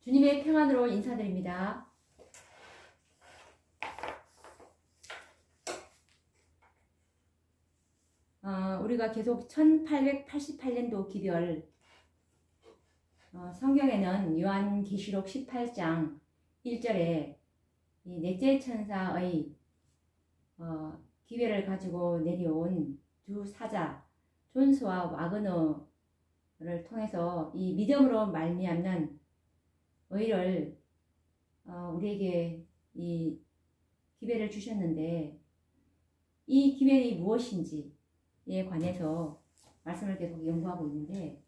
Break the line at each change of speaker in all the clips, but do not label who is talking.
주님의 평안으로 인사드립니다. 우리가 계속 1888년도 기별 성경에는 요한계시록 18장 1절에 이 넷째 천사의 기별을 가지고 내려온 두 사자 존스와 와그너를 통해서 이 믿음으로 말미암는 의를 우리에게 이 기별을 주셨는데, 이 기별이 무엇인지에 관해서 말씀을 계속 연구하고 있는데,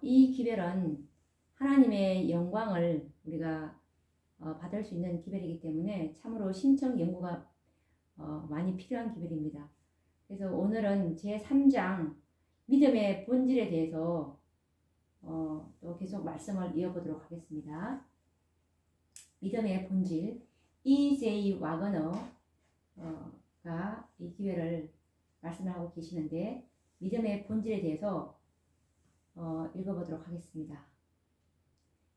이 기별은 하나님의 영광을 우리가 받을 수 있는 기별이기 때문에 참으로 신청 연구가 많이 필요한 기별입니다. 그래서 오늘은 제3장 믿음의 본질에 대해서 또 계속 말씀을 이어보도록 하겠습니다. 믿음의 본질, E.J. 와거너가 이 기별을 말씀을 하고 계시는데, 믿음의 본질에 대해서 읽어보도록 하겠습니다.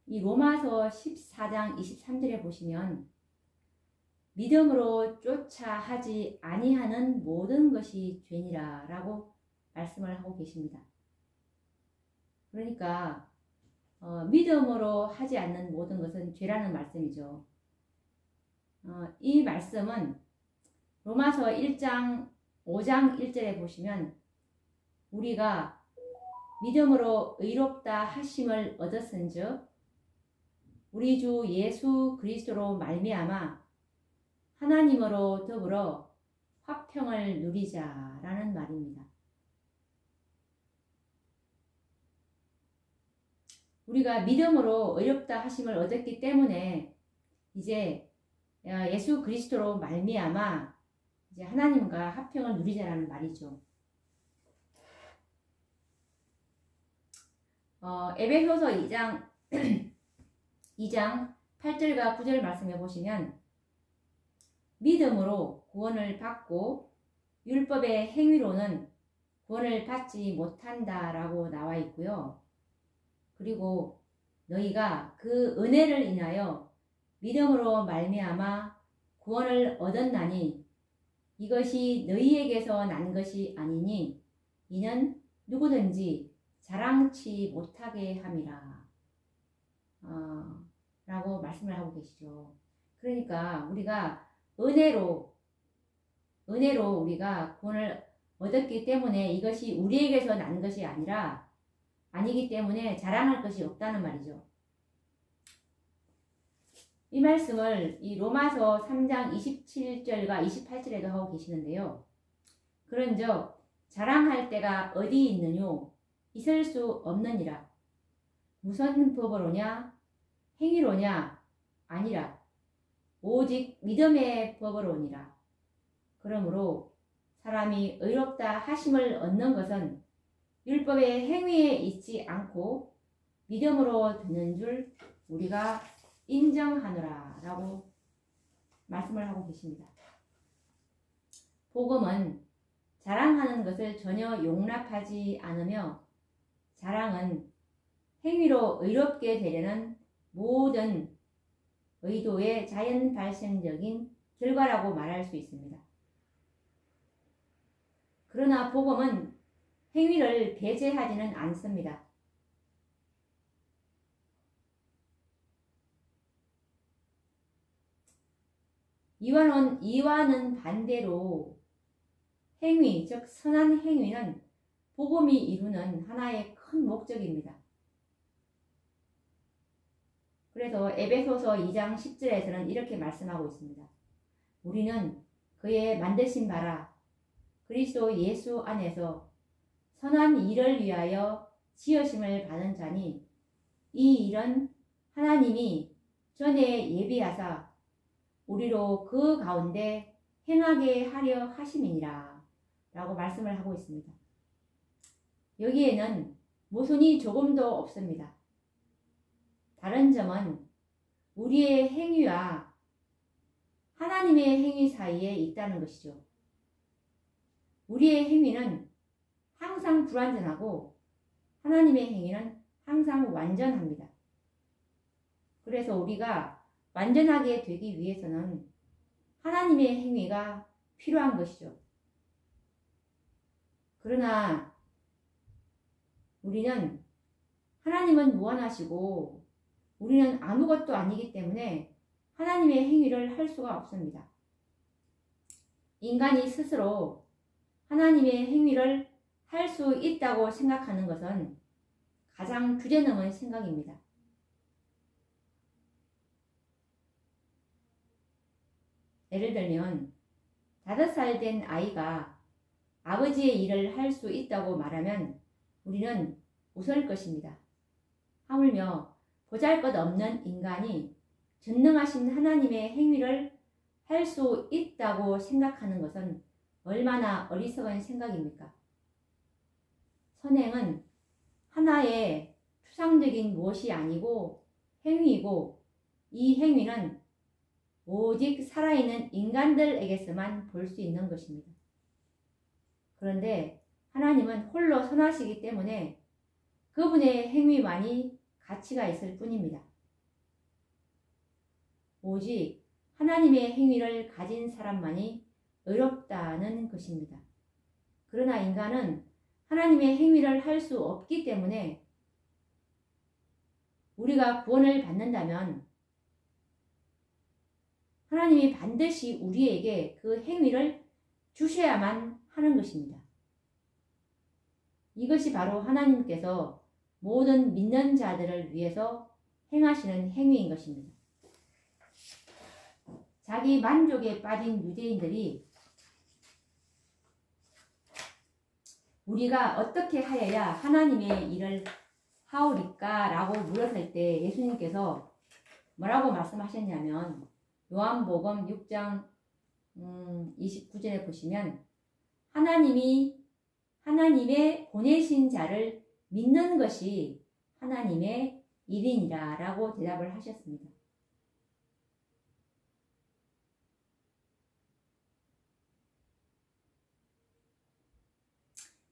이 로마서 14장 23절에 보시면 믿음으로 쫓아 하지 아니하는 모든 것이 죄니라 라고 말씀을 하고 계십니다. 그러니까 믿음으로 하지 않는 모든 것은 죄라는 말씀이죠. 이 말씀은 로마서 1장 5장 1절에 보시면 우리가 믿음으로 의롭다 하심을 얻었은즉 우리 주 예수 그리스도로 말미암아 하나님으로 더불어 화평을 누리자라는 말입니다. 우리가 믿음으로 의롭다 하심을 얻었기 때문에 이제 예수 그리스도로 말미암아 이제 하나님과 화평을 누리자라는 말이죠. 에베소서 2장 2장 8절과 9절 말씀해 보시면 믿음으로 구원을 받고 율법의 행위로는 구원을 받지 못한다라고 나와 있고요. 그리고 너희가 그 은혜를 인하여 믿음으로 말미암아 구원을 얻었나니 이것이 너희에게서 난 것이 아니니 이는 누구든지 자랑치 못하게 함이라 라고 말씀을 하고 계시죠. 그러니까 우리가 은혜로 우리가 구원을 얻었기 때문에 이것이 우리에게서 난 것이 아니기 때문에 자랑할 것이 없다는 말이죠. 이 말씀을 이 로마서 3장 27절과 28절에도 하고 계시는데요. 그런즉 자랑할 때가 어디 있느뇨? 있을 수 없느니라. 무슨 법으로냐? 행위로냐? 아니라 오직 믿음의 법으로니라. 그러므로 사람이 의롭다 하심을 얻는 것은 율법의 행위에 있지 않고 믿음으로 되는 줄 우리가 인정하노라 라고 말씀을 하고 계십니다. 복음은 자랑하는 것을 전혀 용납하지 않으며 자랑은 행위로 의롭게 되려는 모든 의도의 자연 발생적인 결과라고 말할 수 있습니다. 그러나 복음은 행위를 배제하지는 않습니다. 이와는 반대로 행위, 즉 선한 행위는 복음이 이루는 하나의 큰 목적입니다. 그래서 에베소서 2장 10절에서는 이렇게 말씀하고 있습니다. 우리는 그의 만드신 바라 그리스도 예수 안에서 선한 일을 위하여 지으심을 받은 자니 이 일은 하나님이 전에 예비하사 우리로 그 가운데 행하게 하려 하심이니라 라고 말씀을 하고 있습니다. 여기에는 모순이 조금도 없습니다. 다른 점은 우리의 행위와 하나님의 행위 사이에 있다는 것이죠. 우리의 행위는 항상 불완전하고 하나님의 행위는 항상 완전합니다. 그래서 우리가 완전하게 되기 위해서는 하나님의 행위가 필요한 것이죠. 그러나 우리는 하나님은 무한하시고 우리는 아무것도 아니기 때문에 하나님의 행위를 할 수가 없습니다. 인간이 스스로 하나님의 행위를 할 수 있다고 생각하는 것은 가장 주제넘은 생각입니다. 예를 들면 5살 된 아이가 아버지의 일을 할 수 있다고 말하면 우리는 웃을 것입니다. 하물며 보잘것없는 인간이 전능하신 하나님의 행위를 할 수 있다고 생각하는 것은 얼마나 어리석은 생각입니까? 선행은 하나의 추상적인 무엇이 아니고 행위이고 이 행위는 오직 살아있는 인간들에게서만 볼 수 있는 것입니다. 그런데 하나님은 홀로 선하시기 때문에 그분의 행위만이 가치가 있을 뿐입니다. 오직 하나님의 행위를 가진 사람만이 의롭다는 것입니다. 그러나 인간은 하나님의 행위를 할 수 없기 때문에 우리가 구원을 받는다면 하나님이 반드시 우리에게 그 행위를 주셔야만 하는 것입니다. 이것이 바로 하나님께서 모든 믿는 자들을 위해서 행하시는 행위인 것입니다. 자기 만족에 빠진 유대인들이 우리가 어떻게 하여야 하나님의 일을 하오리까? 라고 물었을 때 예수님께서 뭐라고 말씀하셨냐면 요한복음 6장 29절에 보시면 하나님의 보내신 자를 믿는 것이 하나님의 일이니라 라고 대답을 하셨습니다.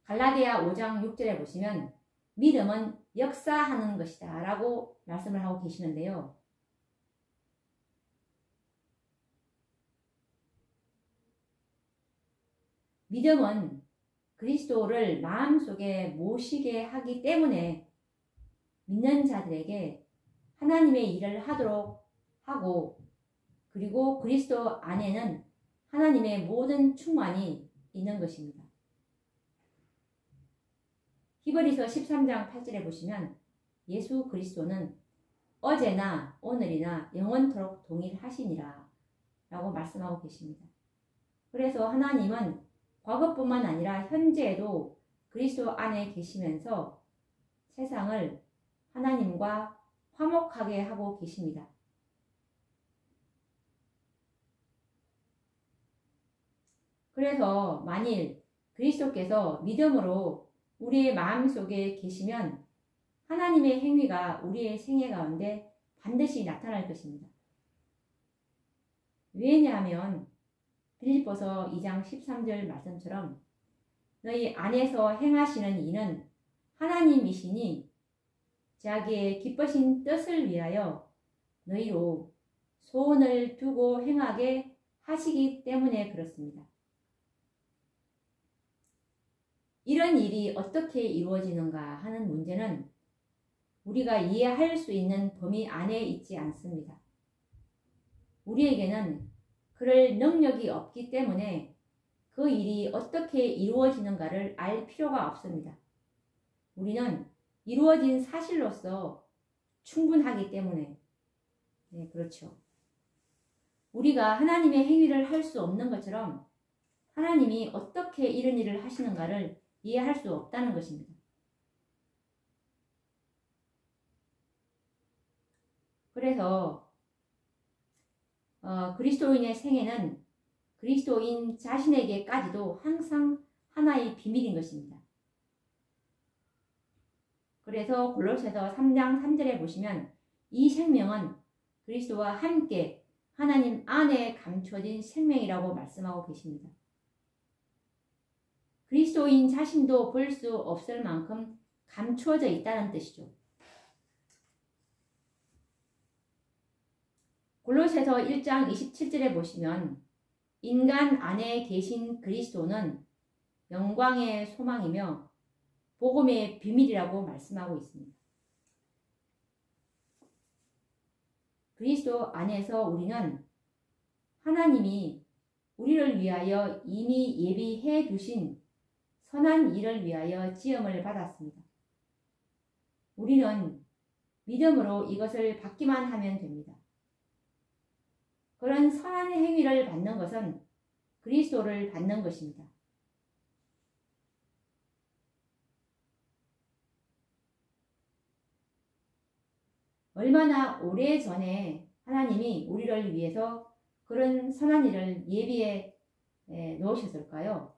갈라디아 5장 6절에 보시면 믿음은 역사하는 것이다 라고 말씀을 하고 계시는데요. 믿음은 그리스도를 마음속에 모시게 하기 때문에 믿는 자들에게 하나님의 일을 하도록 하고 그리고 그리스도 안에는 하나님의 모든 충만이 있는 것입니다. 히브리서 13장 8절에 보시면 예수 그리스도는 어제나 오늘이나 영원토록 동일하시니라 라고 말씀하고 계십니다. 그래서 하나님은 과거뿐만 아니라 현재에도 그리스도 안에 계시면서 세상을 하나님과 화목하게 하고 계십니다. 그래서 만일 그리스도께서 믿음으로 우리의 마음속에 계시면 하나님의 행위가 우리의 생애 가운데 반드시 나타날 것입니다. 왜냐하면 빌립보서 2장 13절 말씀처럼 너희 안에서 행하시는 이는 하나님이시니 자기의 기쁘신 뜻을 위하여 너희로 소원을 두고 행하게 하시기 때문에 그렇습니다. 이런 일이 어떻게 이루어지는가 하는 문제는 우리가 이해할 수 있는 범위 안에 있지 않습니다. 우리에게는 그럴 능력이 없기 때문에 그 일이 어떻게 이루어지는가를 알 필요가 없습니다. 우리는 이루어진 사실로서 충분하기 때문에 네, 그렇죠. 우리가 하나님의 행위를 할 수 없는 것처럼 하나님이 어떻게 이런 일을 하시는가를 이해할 수 없다는 것입니다. 그래서 그리스도인의 생애는 그리스도인 자신에게까지도 항상 하나의 비밀인 것입니다. 그래서 골로새서 3장 3절에 보시면 이 생명은 그리스도와 함께 하나님 안에 감춰진 생명이라고 말씀하고 계십니다. 그리스도인 자신도 볼 수 없을 만큼 감추어져 있다는 뜻이죠. 골로새서 1장 27절에 보시면 인간 안에 계신 그리스도는 영광의 소망이며 복음의 비밀이라고 말씀하고 있습니다. 그리스도 안에서 우리는 하나님이 우리를 위하여 이미 예비해 두신 선한 일을 위하여 지음을 받았습니다. 우리는 믿음으로 이것을 받기만 하면 됩니다. 그런 선한 행위를 받는 것은 그리스도를 받는 것입니다. 얼마나 오래전에 하나님이 우리를 위해서 그런 선한 일을 예비해 놓으셨을까요?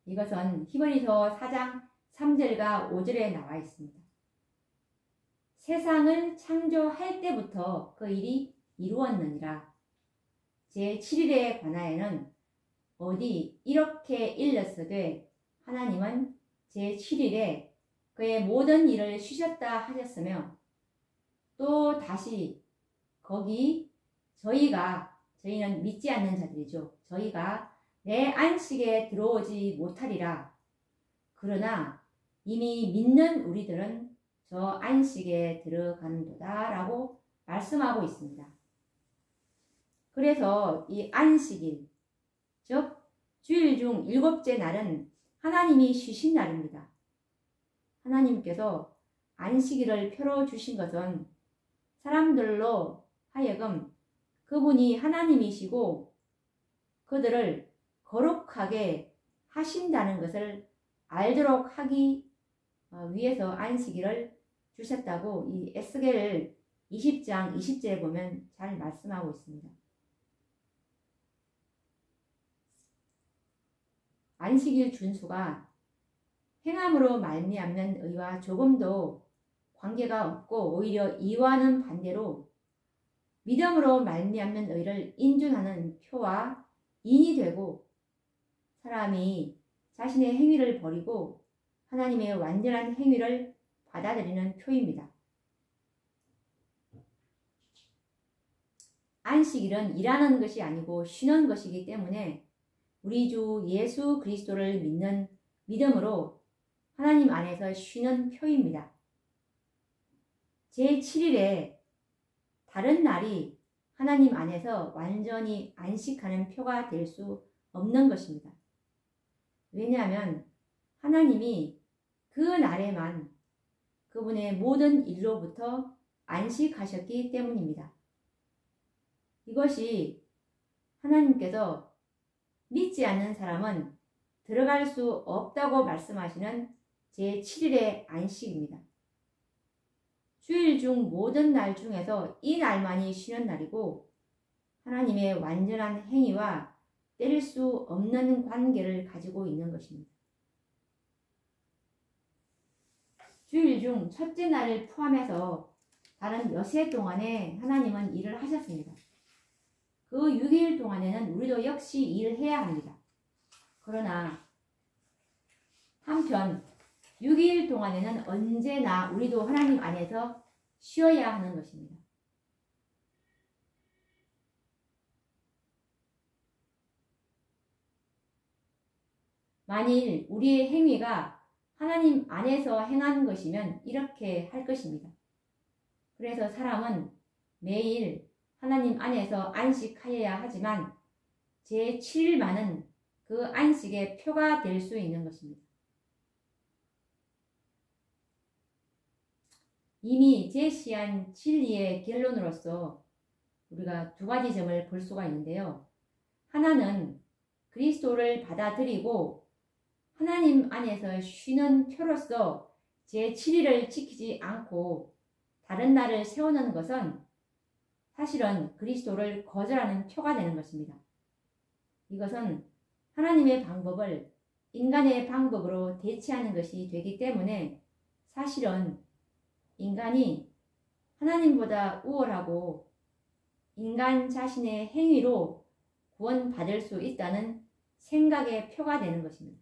이것은 히브리서 4장 3절과 5절에 나와 있습니다. 세상을 창조할 때부터 그 일이 이루었느니라. 제7일에 관하여는 어디 이렇게 일렀으되 하나님은 제7일에 그의 모든 일을 쉬셨다 하셨으며 또 다시 거기 저희는 믿지 않는 자들이죠. 저희가 내 안식에 들어오지 못하리라. 그러나 이미 믿는 우리들은 저 안식에 들어간도다 라고 말씀하고 있습니다. 그래서 이 안식일, 즉 주일 중 7째 날은 하나님이 쉬신 날입니다. 하나님께서 안식일을 펴러 주신 것은 사람들로 하여금 그분이 하나님이시고 그들을 거룩하게 하신다는 것을 알도록 하기 위해서 안식일을 주셨다고 이 에스겔 20장 20절에 보면 잘 말씀하고 있습니다. 안식일 준수가 행함으로 말미암는 의와 조금도 관계가 없고 오히려 이와는 반대로 믿음으로 말미암는 의를 인준하는 표와 인이 되고 사람이 자신의 행위를 버리고 하나님의 완전한 행위를 받아들이는 표입니다. 안식일은 일하는 것이 아니고 쉬는 것이기 때문에 우리 주 예수 그리스도를 믿는 믿음으로 하나님 안에서 쉬는 표입니다. 제7일에 다른 날이 하나님 안에서 완전히 안식하는 표가 될 수 없는 것입니다. 왜냐하면 하나님이 그 날에만 그분의 모든 일로부터 안식하셨기 때문입니다. 이것이 하나님께서 믿지 않는 사람은 들어갈 수 없다고 말씀하시는 제7일의 안식입니다. 주일 중 모든 날 중에서 이 날만이 쉬는 날이고 하나님의 완전한 행위와 뗄 수 없는 관계를 가지고 있는 것입니다. 주일 중 첫째 날을 포함해서 다른 여세 동안에 하나님은 일을 하셨습니다. 그 6일 동안에는 우리도 역시 일을 해야 합니다. 그러나 한편 6일 동안에는 언제나 우리도 하나님 안에서 쉬어야 하는 것입니다. 만일 우리의 행위가 하나님 안에서 행하는 것이면 이렇게 할 것입니다. 그래서 사람은 매일 하나님 안에서 안식하여야 하지만 제7일만은 그 안식의 표가 될 수 있는 것입니다. 이미 제시한 진리의 결론으로서 우리가 두 가지 점을 볼 수가 있는데요. 하나는 그리스도를 받아들이고 하나님 안에서 쉬는 표로서 제7일을 지키지 않고 다른 날을 세우는 것은 사실은 그리스도를 거절하는 표가 되는 것입니다. 이것은 하나님의 방법을 인간의 방법으로 대체하는 것이 되기 때문에 사실은 인간이 하나님보다 우월하고 인간 자신의 행위로 구원받을 수 있다는 생각의 표가 되는 것입니다.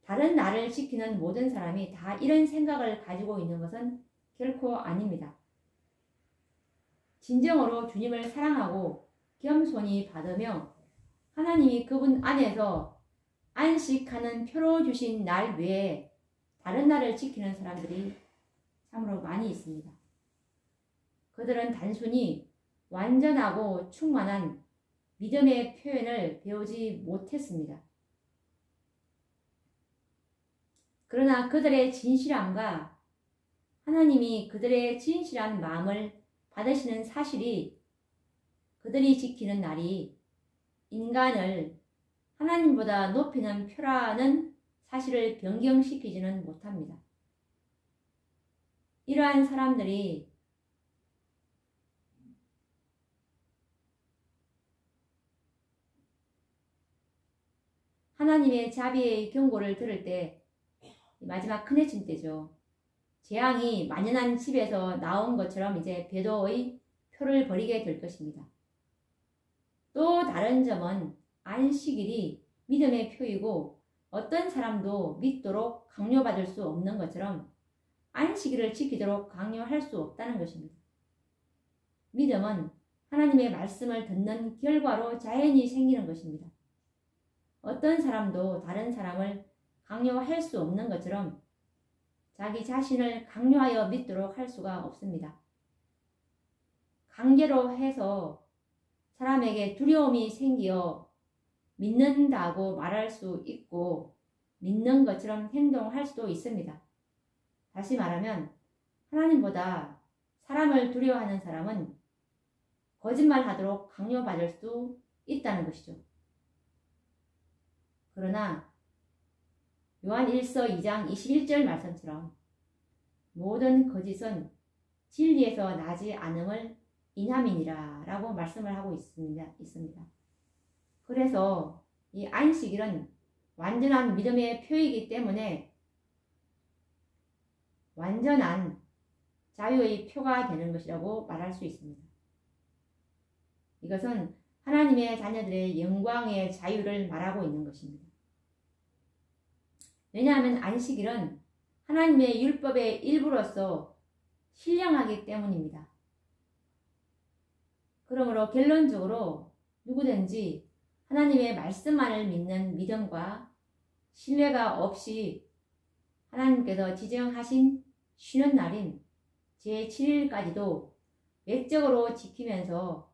다른 나를 지키는 모든 사람이 다 이런 생각을 가지고 있는 것은 결코 아닙니다. 진정으로 주님을 사랑하고 겸손히 받으며 하나님이 그분 안에서 안식하는 표로 주신 날 외에 다른 날을 지키는 사람들이 참으로 많이 있습니다. 그들은 단순히 완전하고 충만한 믿음의 표현을 배우지 못했습니다. 그러나 그들의 진실함과 하나님이 그들의 진실한 마음을 받으시는 사실이 그들이 지키는 날이 인간을 하나님보다 높이는 표라는 사실을 변경시키지는 못합니다. 이러한 사람들이 하나님의 자비의 경고를 들을 때 마지막 큰해침 때죠. 재앙이 만연한 집에서 나온 것처럼 이제 배도의 표를 버리게 될 것입니다. 또 다른 점은 안식일이 믿음의 표이고 어떤 사람도 믿도록 강요받을 수 없는 것처럼 안식일을 지키도록 강요할 수 없다는 것입니다. 믿음은 하나님의 말씀을 듣는 결과로 자연히 생기는 것입니다. 어떤 사람도 다른 사람을 강요할 수 없는 것처럼 자기 자신을 강요하여 믿도록 할 수가 없습니다. 강제로 해서 사람에게 두려움이 생겨 믿는다고 말할 수 있고 믿는 것처럼 행동할 수도 있습니다. 다시 말하면 하나님보다 사람을 두려워하는 사람은 거짓말하도록 강요받을 수 있다는 것이죠. 그러나 요한 1서 2장 21절 말씀처럼 모든 거짓은 진리에서 나지 않음을 인함이니라 라고 말씀을 하고 있습니다. 그래서 이 안식일은 완전한 믿음의 표이기 때문에 완전한 자유의 표가 되는 것이라고 말할 수 있습니다. 이것은 하나님의 자녀들의 영광의 자유를 말하고 있는 것입니다. 왜냐하면 안식일은 하나님의 율법의 일부로서 신령하기 때문입니다. 그러므로 결론적으로 누구든지 하나님의 말씀만을 믿는 믿음과 신뢰가 없이 하나님께서 지정하신 쉬는 날인 제7일까지도 외적으로 지키면서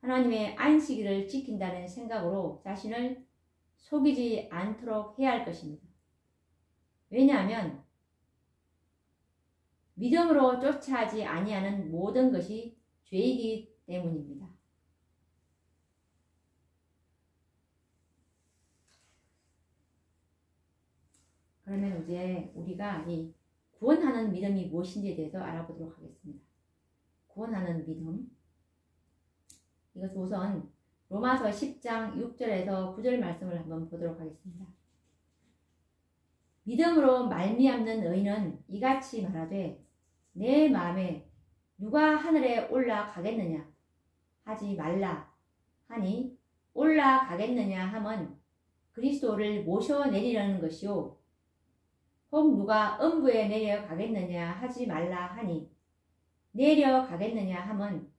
하나님의 안식일을 지킨다는 생각으로 자신을 속이지 않도록 해야 할 것입니다. 왜냐하면 믿음으로 쫓아하지 아니하는 모든 것이 죄이기 때문입니다. 그러면 이제 우리가 이 구원하는 믿음이 무엇인지에 대해서 알아보도록 하겠습니다. 구원하는 믿음. 이것 우선 로마서 10장 6절에서 9절 말씀을 한번 보도록 하겠습니다. 믿음으로 말미암는 의인은 이같이 말하되 내 마음에 누가 하늘에 올라가겠느냐 하지 말라 하니 올라가겠느냐 함은 그리스도를 모셔내리려는 것이요 혹 누가 음부에 내려가겠느냐 하지 말라 하니 내려가겠느냐 함은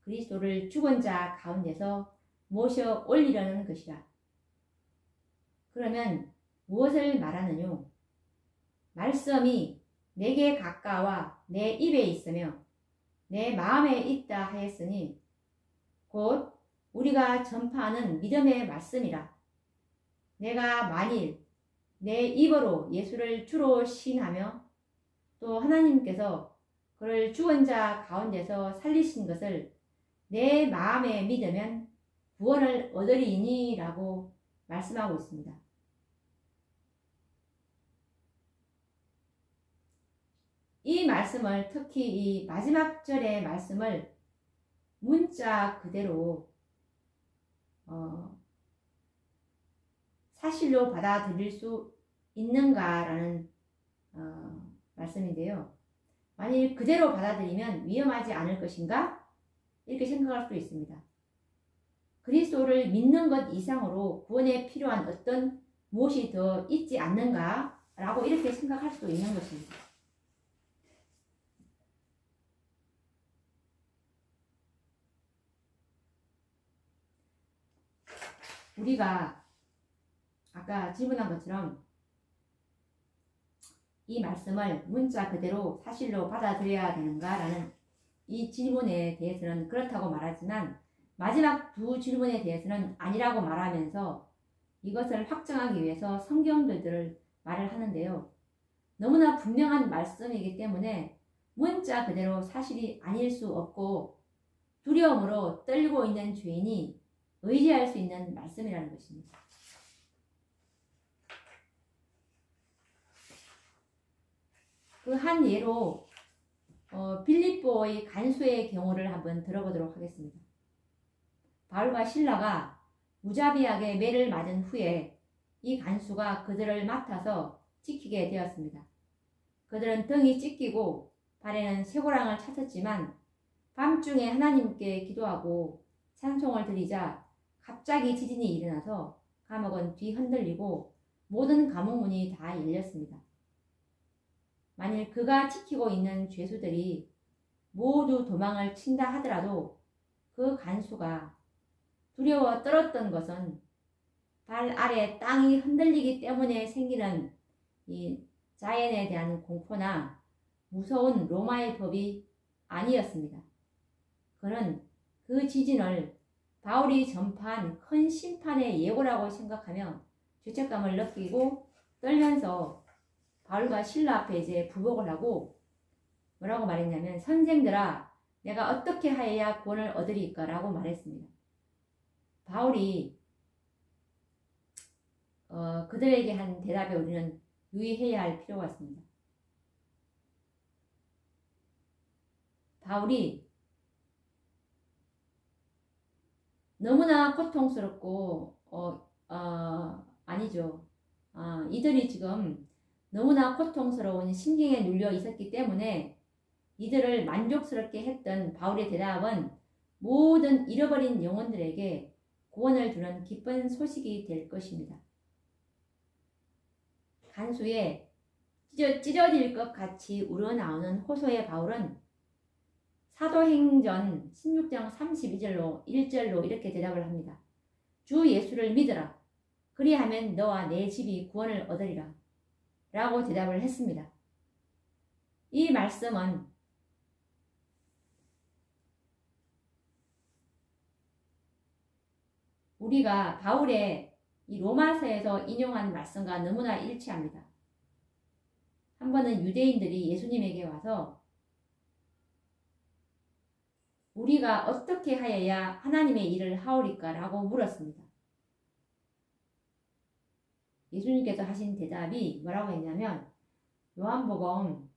그리스도를 죽은 자 가운데서 모셔 올리려는 것이라. 그러면 무엇을 말하느뇨? 말씀이 내게 가까워 내 입에 있으며 내 마음에 있다 하였으니 곧 우리가 전파하는 믿음의 말씀이라. 내가 만일 내 입으로 예수를 주로 시인하며 또 하나님께서 그를 죽은 자 가운데서 살리신 것을 내 마음에 믿으면 구원을 얻으리니 라고 말씀하고 있습니다. 이 말씀을 특히 이 마지막 절의 말씀을 문자 그대로 사실로 받아들일 수 있는가라는 말씀인데요. 만일 그대로 받아들이면 위험하지 않을 것인가? 이렇게 생각할 수도 있습니다. 그리스도를 믿는 것 이상으로 구원에 필요한 어떤 무엇이 더 있지 않는가? 라고 이렇게 생각할 수도 있는 것입니다. 우리가 아까 질문한 것처럼 이 말씀을 문자 그대로 사실로 받아들여야 되는가라는 이 질문에 대해서는 그렇다고 말하지만 마지막 두 질문에 대해서는 아니라고 말하면서 이것을 확정하기 위해서 성경들을 말을 하는데요. 너무나 분명한 말씀이기 때문에 문자 그대로 사실이 아닐 수 없고 두려움으로 떨고 있는 죄인이 의지할 수 있는 말씀이라는 것입니다. 그 한 예로 빌립보의 간수의 경우를 한번 들어보도록 하겠습니다. 바울과 실라가 무자비하게 매를 맞은 후에 이 간수가 그들을 맡아서 지키게 되었습니다. 그들은 등이 찢기고 발에는 쇠고랑을 찼었지만 밤중에 하나님께 기도하고 찬송을 드리자 갑자기 지진이 일어나서 감옥은 뒤흔들리고 모든 감옥문이 다 열렸습니다. 만일 그가 지키고 있는 죄수들이 모두 도망을 친다 하더라도 그 간수가 두려워 떨었던 것은 발 아래 땅이 흔들리기 때문에 생기는 이 자연에 대한 공포나 무서운 로마의 법이 아니었습니다. 그는 그 지진을 바울이 전파한 큰 심판의 예고라고 생각하며 죄책감을 느끼고 떨면서 바울과 실라 앞에 이제 부복을 하고 뭐라고 말했냐면 선생들아 내가 어떻게 하여야 구원을 얻으리까 라고 말했습니다. 바울이 그들에게 한 대답에 우리는 유의해야 할 필요가 있습니다. 바울이 너무나 고통스럽고 이들이 지금 너무나 고통스러운 심경에 눌려 있었기 때문에 이들을 만족스럽게 했던 바울의 대답은 모든 잃어버린 영혼들에게 구원을 주는 기쁜 소식이 될 것입니다. 간수에 찢어질 것 같이 우러나오는 호소의 바울은 사도행전 16장 1절로 이렇게 대답을 합니다. 주 예수를 믿으라. 그리하면 너와 내 집이 구원을 얻으리라. 라고 대답을 했습니다. 이 말씀은 우리가 바울의 이 로마서에서 인용한 말씀과 너무나 일치합니다. 한 번은 유대인들이 예수님에게 와서 우리가 어떻게 하여야 하나님의 일을 하오리까? 라고 물었습니다. 예수님께서 하신 대답이 뭐라고 했냐면 요한복음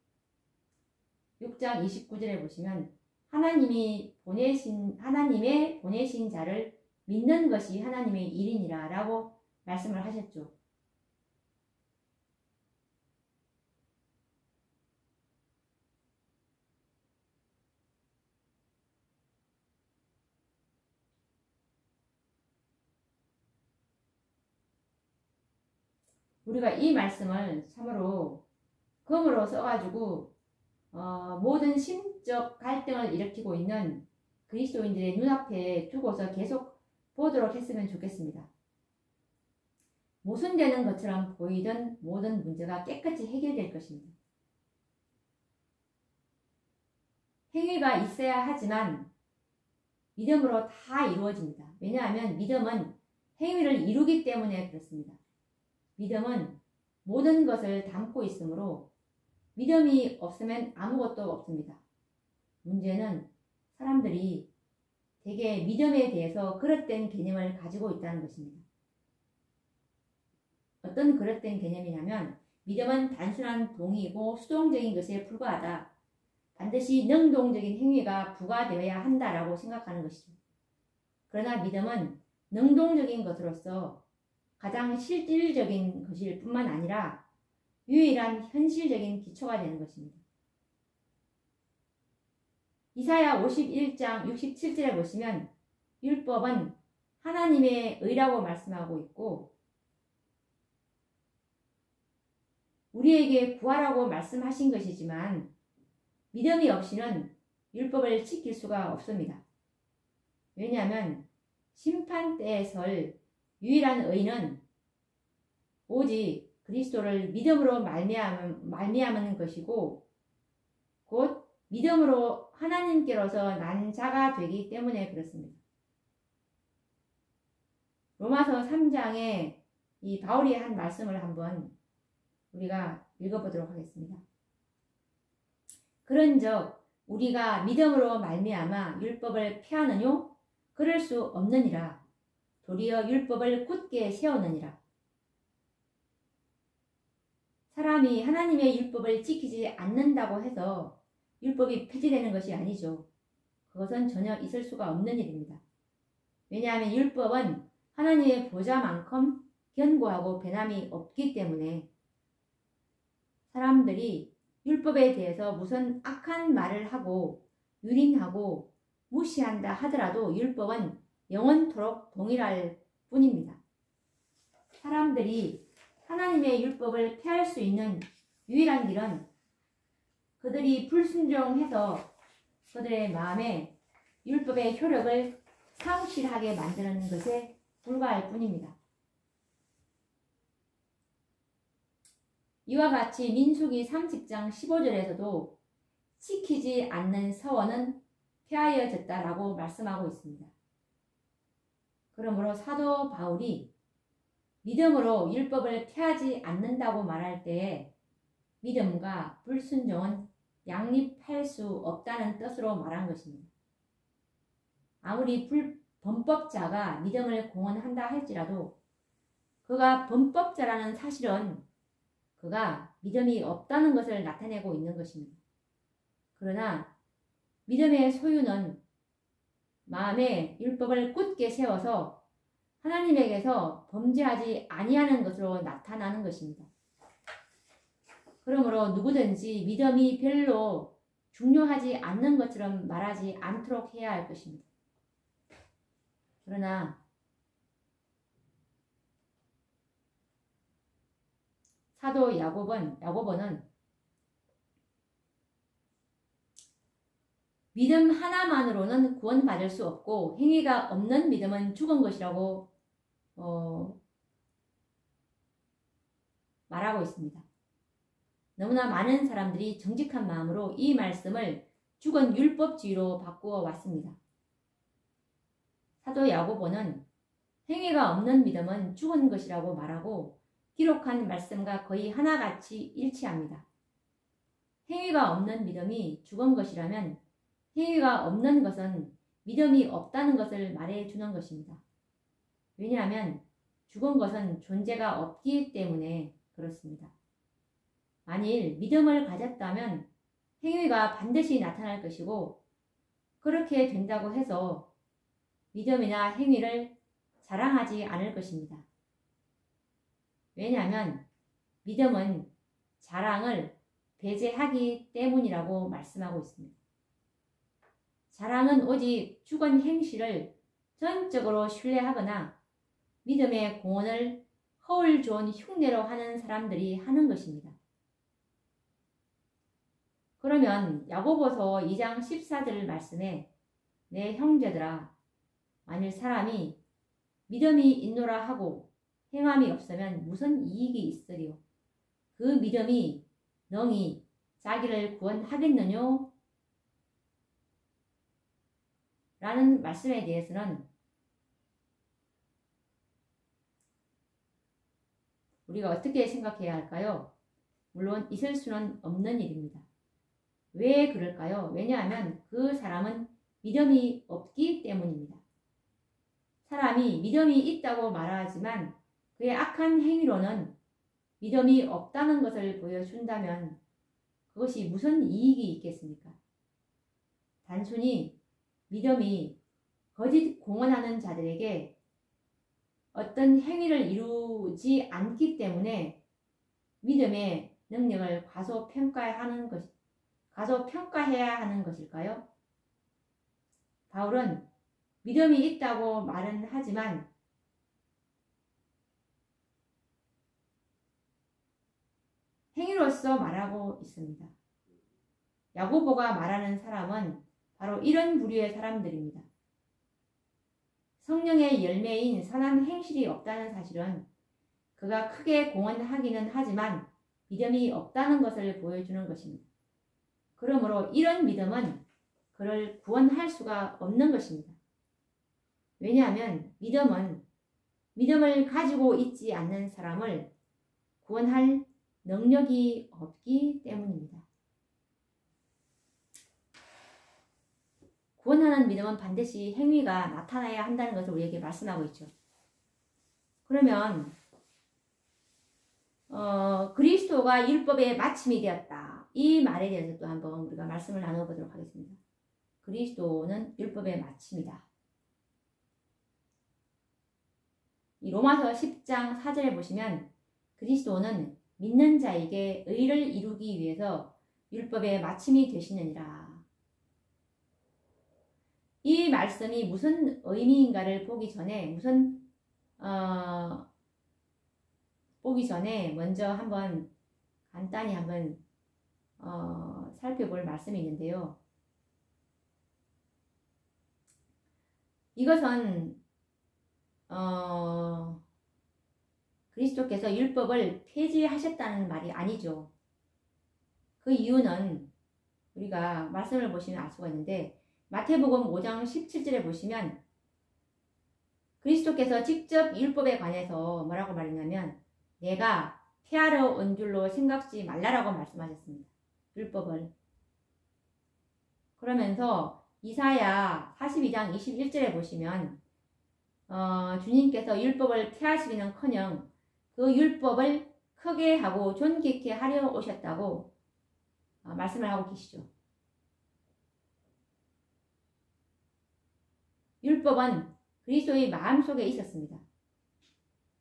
6장 29절에 보시면 하나님의 보내신 자를 믿는 것이 하나님의 일이니라 라고 말씀을 하셨죠. 우리가 이 말씀을 참으로 검으로 써가지고 모든 심적 갈등을 일으키고 있는 그리스도인들의 눈앞에 두고서 계속 보도록 했으면 좋겠습니다. 모순되는 것처럼 보이던 모든 문제가 깨끗이 해결될 것입니다. 행위가 있어야 하지만 믿음으로 다 이루어집니다. 왜냐하면 믿음은 행위를 이루기 때문에 그렇습니다. 믿음은 모든 것을 담고 있으므로 믿음이 없으면 아무것도 없습니다. 문제는 사람들이 대개 믿음에 대해서 그릇된 개념을 가지고 있다는 것입니다. 어떤 그릇된 개념이냐면 믿음은 단순한 동의이고 수동적인 것에 불과하다. 반드시 능동적인 행위가 부과되어야 한다라고 생각하는 것이죠. 그러나 믿음은 능동적인 것으로서 가장 실질적인 것일 뿐만 아니라 유일한 현실적인 기초가 되는 것입니다. 이사야 51장 67절에 보시면 율법은 하나님의 의라고 말씀하고 있고 우리에게 구하라고 말씀하신 것이지만 믿음이 없이는 율법을 지킬 수가 없습니다. 왜냐하면 심판 때에 설 유일한 의는 오직 그리스도를 믿음으로 말미암은 것이고 곧 믿음으로 하나님께로서 난 자가 되기 때문에 그렇습니다. 로마서 3장에 이 바울이 한 말씀을 한번 우리가 읽어보도록 하겠습니다. 그런즉 우리가 믿음으로 말미암아 율법을 폐하느뇨? 그럴 수 없느니라. 도리어 율법을 굳게 세우느니라. 사람이 하나님의 율법을 지키지 않는다고 해서 율법이 폐지되는 것이 아니죠. 그것은 전혀 있을 수가 없는 일입니다. 왜냐하면 율법은 하나님의 보좌만큼 견고하고 변함이 없기 때문에 사람들이 율법에 대해서 무슨 악한 말을 하고 유린하고 무시한다 하더라도 율법은 영원토록 동일할 뿐입니다. 사람들이 하나님의 율법을 폐할 수 있는 유일한 길은 그들이 불순종해서 그들의 마음에 율법의 효력을 상실하게 만드는 것에 불과할 뿐입니다. 이와 같이 민수기 30장 15절에서도 지키지 않는 서원은 폐하여졌다라고 말씀하고 있습니다. 그러므로 사도 바울이 믿음으로 율법을 폐하지 않는다고 말할 때에 믿음과 불순종은 양립할 수 없다는 뜻으로 말한 것입니다. 아무리 범법자가 믿음을 공언한다 할지라도 그가 범법자라는 사실은 그가 믿음이 없다는 것을 나타내고 있는 것입니다. 그러나 믿음의 소유는 마음에 율법을 굳게 세워서 하나님에게서 범죄하지 아니하는 것으로 나타나는 것입니다. 그러므로 누구든지 믿음이 별로 중요하지 않는 것처럼 말하지 않도록 해야 할 것입니다. 그러나 사도 야고보는 믿음 하나만으로는 구원받을 수 없고 행위가 없는 믿음은 죽은 것이라고 말하고 있습니다. 너무나 많은 사람들이 정직한 마음으로 이 말씀을 죽은 율법주의로 바꾸어 왔습니다. 사도 야고보는 행위가 없는 믿음은 죽은 것이라고 말하고 기록한 말씀과 거의 하나같이 일치합니다. 행위가 없는 믿음이 죽은 것이라면 행위가 없는 것은 믿음이 없다는 것을 말해주는 것입니다. 왜냐하면 죽은 것은 존재가 없기 때문에 그렇습니다. 만일 믿음을 가졌다면 행위가 반드시 나타날 것이고 그렇게 된다고 해서 믿음이나 행위를 자랑하지 않을 것입니다. 왜냐하면 믿음은 자랑을 배제하기 때문이라고 말씀하고 있습니다. 자랑은 오직 죽은 행실을 전적으로 신뢰하거나 믿음의 공헌을 허울 좋은 흉내로 하는 사람들이 하는 것입니다. 그러면 야고보서 2장 14절 말씀에 내 형제들아 만일 사람이 믿음이 있노라 하고 행함이 없으면 무슨 이익이 있으리요? 그 믿음이 능히 자기를 구원하겠느뇨? 라는 말씀에 대해서는 우리가 어떻게 생각해야 할까요? 물론 있을 수는 없는 일입니다. 왜 그럴까요? 왜냐하면 그 사람은 믿음이 없기 때문입니다. 사람이 믿음이 있다고 말하지만 그의 악한 행위로는 믿음이 없다는 것을 보여준다면 그것이 무슨 이익이 있겠습니까? 단순히 믿음이 거짓 공언하는 자들에게 어떤 행위를 이루지 않기 때문에 믿음의 능력을 과소평가해야 하는 것일까요? 바울은 믿음이 있다고 말은 하지만 행위로서 말하고 있습니다. 야고보가 말하는 사람은 바로 이런 부류의 사람들입니다. 성령의 열매인 선한 행실이 없다는 사실은 그가 크게 공헌하기는 하지만 믿음이 없다는 것을 보여주는 것입니다. 그러므로 이런 믿음은 그를 구원할 수가 없는 것입니다. 왜냐하면 믿음을 가지고 있지 않는 사람을 구원할 능력이 없기 때문입니다. 구원하는 믿음은 반드시 행위가 나타나야 한다는 것을 우리에게 말씀하고 있죠. 그러면 그리스도가 율법의 마침이 되었다. 이 말에 대해서 또 한번 우리가 말씀을 나눠보도록 하겠습니다. 그리스도는 율법의 마침이다. 이 로마서 10장 4절에 보시면 그리스도는 믿는 자에게 의를 이루기 위해서 율법의 마침이 되시느니라. 이 말씀이 무슨 의미인가를 보기 전에 먼저 한번 간단히 한번 살펴볼 말씀이 있는데요. 이것은 그리스도께서 율법을 폐지하셨다는 말이 아니죠. 그 이유는 우리가 말씀을 보시면 알 수가 있는데 마태복음 5장 17절에 보시면 그리스도께서 직접 율법에 관해서 뭐라고 말했냐면 내가 폐하러 온 줄로 생각지 말라라고 말씀하셨습니다. 율법을. 그러면서 이사야 42장 21절에 보시면 주님께서 율법을 폐하시기는커녕 그 율법을 크게 하고 존귀케 하려 오셨다고 말씀을 하고 계시죠. 율법은 그리스도의 마음속에 있었습니다.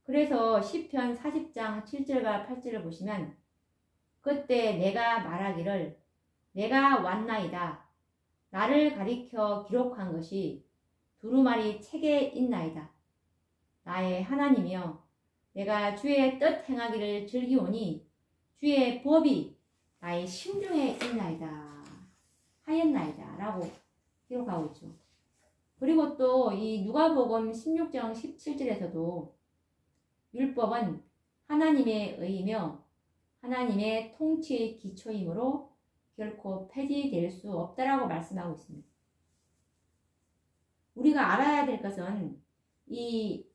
그래서 시편 40장 7절과 8절을 보시면 그때 내가 말하기를 내가 왔나이다. 나를 가리켜 기록한 것이 두루마리 책에 있나이다. 나의 하나님이여 내가 주의 뜻 행하기를 즐기오니 주의 법이 나의 심중에 있나이다. 하였나이다. 라고 기록하고 있죠. 그리고 또 이 누가복음 16장 17절에서도 율법은 하나님의 의이며 하나님의 통치의 기초이므로 결코 폐지될 수 없다라고 말씀하고 있습니다. 우리가 알아야 될 것은 이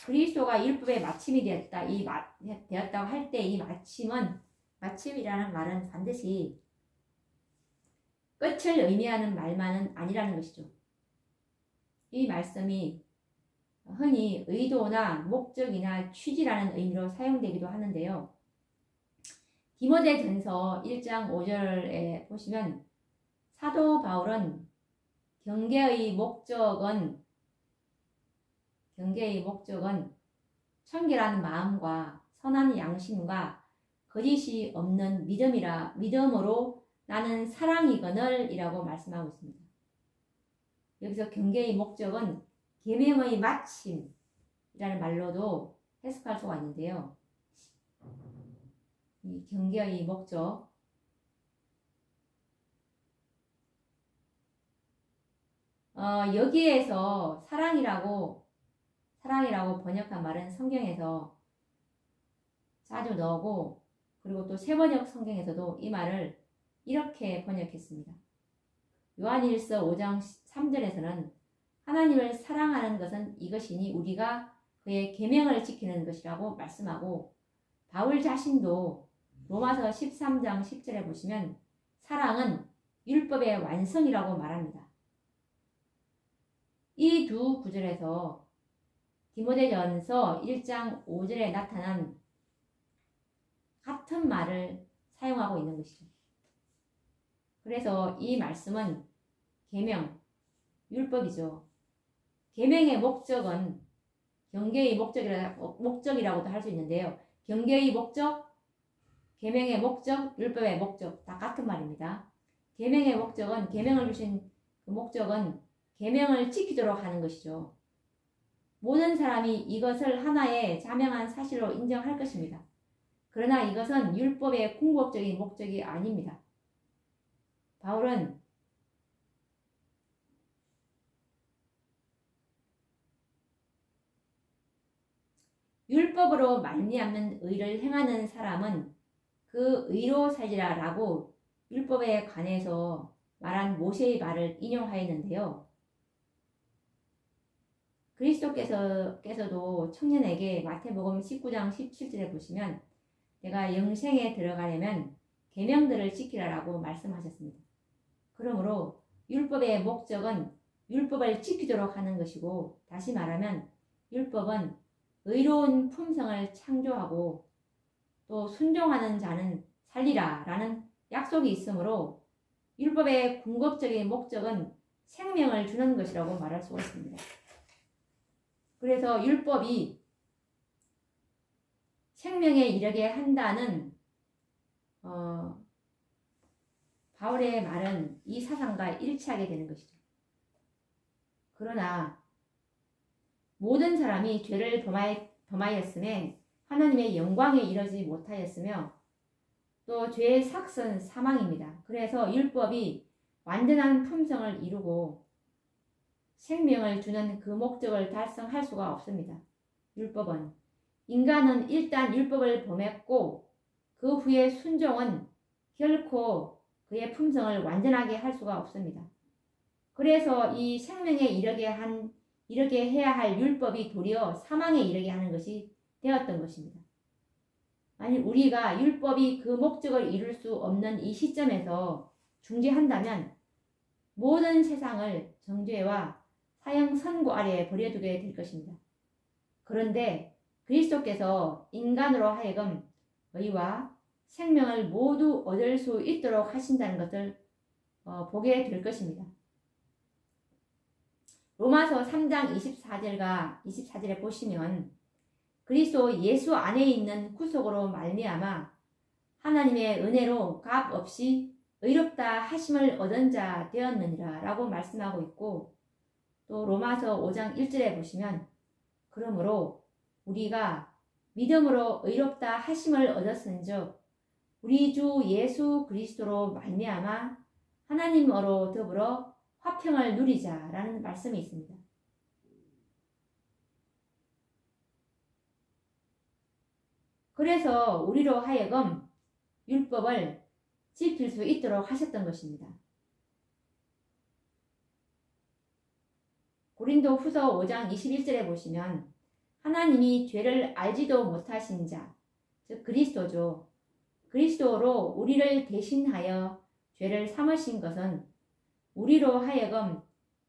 그리스도가 율법의 마침이 되었다고 할 때 이 마침이라는 말은 반드시 끝을 의미하는 말만은 아니라는 것이죠. 이 말씀이 흔히 의도나 목적이나 취지라는 의미로 사용되기도 하는데요. 디모데전서 1장 5절에 보시면 사도 바울은 경계의 목적은 청결한 마음과 선한 양심과 거짓이 없는 믿음으로 나는 사랑이거늘 이라고 말씀하고 있습니다. 여기서 경계의 목적은 계명의 마침이라는 말로도 해석할 수가 있는데요. 이 경계의 목적, 여기에서 사랑이라고 번역한 말은 성경에서 자주 나오고 그리고 또 세번역 성경에서도 이 말을 이렇게 번역했습니다. 요한일서 5장 3절에서는 하나님을 사랑하는 것은 이것이니 우리가 그의 계명을 지키는 것이라고 말씀하고 바울 자신도 로마서 13장 10절에 보시면 사랑은 율법의 완성이라고 말합니다. 이 두 구절에서 디모데전서 1장 5절에 나타난 같은 말을 사용하고 있는 것이죠. 그래서 이 말씀은 계명, 율법이죠. 계명의 목적은 경계의 목적이라고도 할 수 있는데요. 경계의 목적, 계명의 목적, 율법의 목적 다 같은 말입니다. 계명의 목적은 계명을 주신 그 목적은 계명을 지키도록 하는 것이죠. 모든 사람이 이것을 하나의 자명한 사실로 인정할 것입니다. 그러나 이것은 율법의 궁극적인 목적이 아닙니다. 바울은 율법으로 말미암는 의를 행하는 사람은 그 의로 살리라 라고 율법에 관해서 말한 모세의 말을 인용하였는데요. 그리스도께서도 청년에게 마태복음 19장 17절에 보시면 내가 영생에 들어가려면 계명들을 지키라라고 말씀하셨습니다. 그러므로 율법의 목적은 율법을 지키도록 하는 것이고, 다시 말하면 율법은 의로운 품성을 창조하고 또 순종하는 자는 살리라 라는 약속이 있으므로 율법의 궁극적인 목적은 생명을 주는 것이라고 말할 수가 있습니다. 그래서 율법이 생명에 이르게 한다는 바울의 말은 이 사상과 일치하게 되는 것이죠. 그러나 모든 사람이 죄를 범하였음에 하나님의 영광에 이르지 못하였으며 또 죄의 삭은 사망입니다. 그래서 율법이 완전한 품성을 이루고 생명을 주는 그 목적을 달성할 수가 없습니다. 율법은 인간은 일단 율법을 범했고 그 후에 순종은 결코 그의 품성을 완전하게 할 수가 없습니다. 그래서 이 생명에 이르게 해야 할 율법이 도리어 사망에 이르게 하는 것이 되었던 것입니다. 만약 우리가 율법이 그 목적을 이룰 수 없는 이 시점에서 중지한다면 모든 세상을 정죄와 사형 선고 아래에 버려두게 될 것입니다. 그런데 그리스도께서 인간으로 하여금 의와 생명을 모두 얻을 수 있도록 하신다는 것을 보게 될 것입니다. 로마서 3장 24절과 24절에 보시면 그리스도 예수 안에 있는 구속으로 말미암아 하나님의 은혜로 값 없이 의롭다 하심을 얻은 자 되었느니라 라고 말씀하고 있고, 또 로마서 5장 1절에 보시면 그러므로 우리가 믿음으로 의롭다 하심을 얻었은즉 우리 주 예수 그리스도로 말미암아 하나님으로 더불어 화평을 누리자라는 말씀이 있습니다. 그래서 우리로 하여금 율법을 지킬 수 있도록 하셨던 것입니다. 고린도 후서 5장 21절에 보시면 하나님이 죄를 알지도 못하신 자, 즉 그리스도죠. 그리스도로 우리를 대신하여 죄를 삼으신 것은 우리로 하여금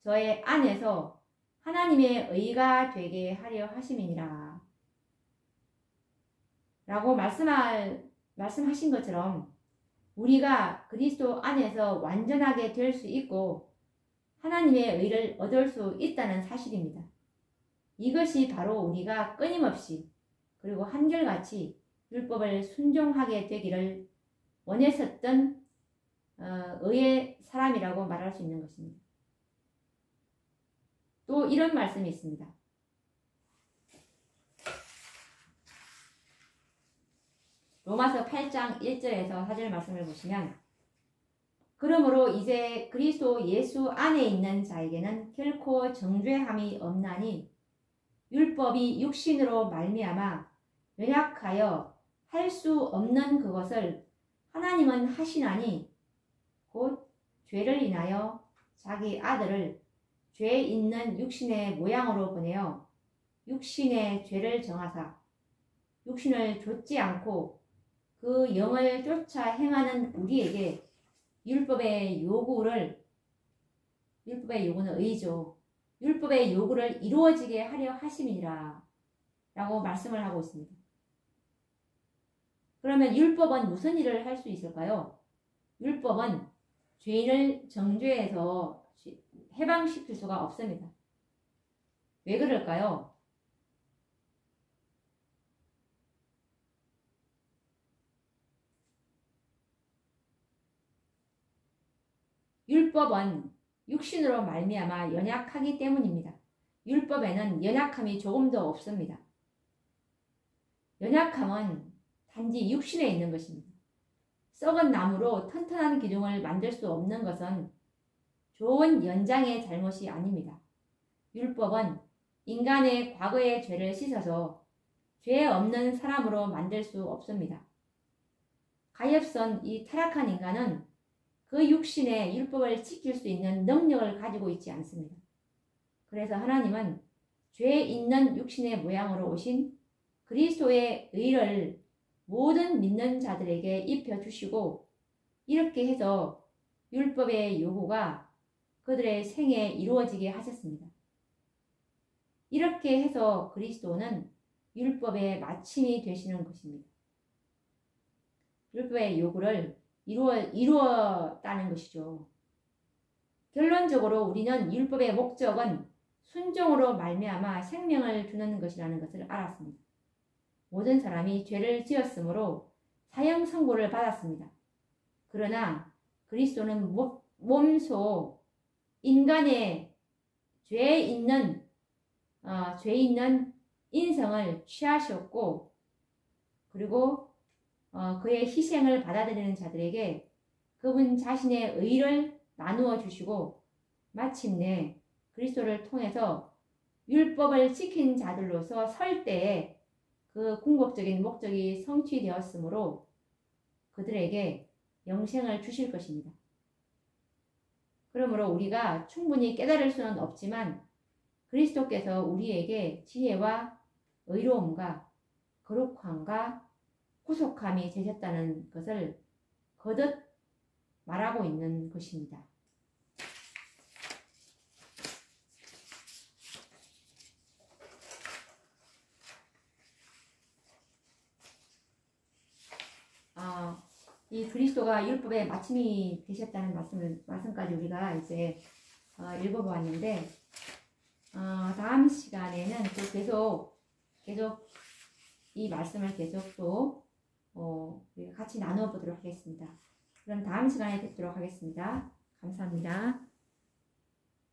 저의 안에서 하나님의 의가 되게 하려 하심이니라 라고 말씀하신 것처럼 우리가 그리스도 안에서 완전하게 될 수 있고 하나님의 의를 얻을 수 있다는 사실입니다. 이것이 바로 우리가 끊임없이 그리고 한결같이 율법을 순종하게 되기를 원했었던 의의 사람이라고 말할 수 있는 것입니다. 또 이런 말씀이 있습니다. 로마서 8장 1절에서 4절 말씀을 보시면 그러므로 이제 그리스도 예수 안에 있는 자에게는 결코 정죄함이 없나니 율법이 육신으로 말미암아 연약하여 할 수 없는 그것을 하나님은 하시나니 곧 죄를 인하여 자기 아들을 죄 있는 육신의 모양으로 보내어 육신의 죄를 정하사 육신을 좇지 않고 그 영을 쫓아 행하는 우리에게 율법의 요구는 의죠. 율법의 요구를 이루어지게 하려 하심이라 라고 말씀을 하고 있습니다. 그러면 율법은 무슨 일을 할 수 있을까요? 율법은 죄인을 정죄해서 해방시킬 수가 없습니다. 왜 그럴까요? 율법은 육신으로 말미암아 연약하기 때문입니다. 율법에는 연약함이 조금도 없습니다. 연약함은 단지 육신에 있는 것입니다. 썩은 나무로 튼튼한 기둥을 만들 수 없는 것은 좋은 연장의 잘못이 아닙니다. 율법은 인간의 과거의 죄를 씻어서 죄 없는 사람으로 만들 수 없습니다. 가엾은 이 타락한 인간은 그 육신의 율법을 지킬 수 있는 능력을 가지고 있지 않습니다. 그래서 하나님은 죄 있는 육신의 모양으로 오신 그리스도의 의를 모든 믿는 자들에게 입혀주시고 이렇게 해서 율법의 요구가 그들의 생에 이루어지게 하셨습니다. 이렇게 해서 그리스도는 율법의 마침이 되시는 것입니다. 율법의 요구를 이루었다는 것이죠. 결론적으로 우리는 율법의 목적은 순종으로 말미암아 생명을 주는 것이라는 것을 알았습니다. 모든 사람이 죄를 지었으므로 사형 선고를 받았습니다. 그러나 그리스도는 몸소 인간의 죄 있는 인성을 취하셨고 그리고 그의 희생을 받아들이는 자들에게 그분 자신의 의를 나누어 주시고 마침내 그리스도를 통해서 율법을 지킨 자들로서 설 때에 그 궁극적인 목적이 성취되었으므로 그들에게 영생을 주실 것입니다. 그러므로 우리가 충분히 깨달을 수는 없지만 그리스도께서 우리에게 지혜와 의로움과 거룩함과 구속함이 되셨다는 것을 거듭 말하고 있는 것입니다. 이 그리스도가 율법의 마침이 되셨다는 말씀까지 우리가 이제 읽어보았는데 다음 시간에는 또 계속 이 말씀을 계속 또 우리가 같이 나누어 보도록 하겠습니다. 그럼 다음 시간에 뵙도록 하겠습니다. 감사합니다.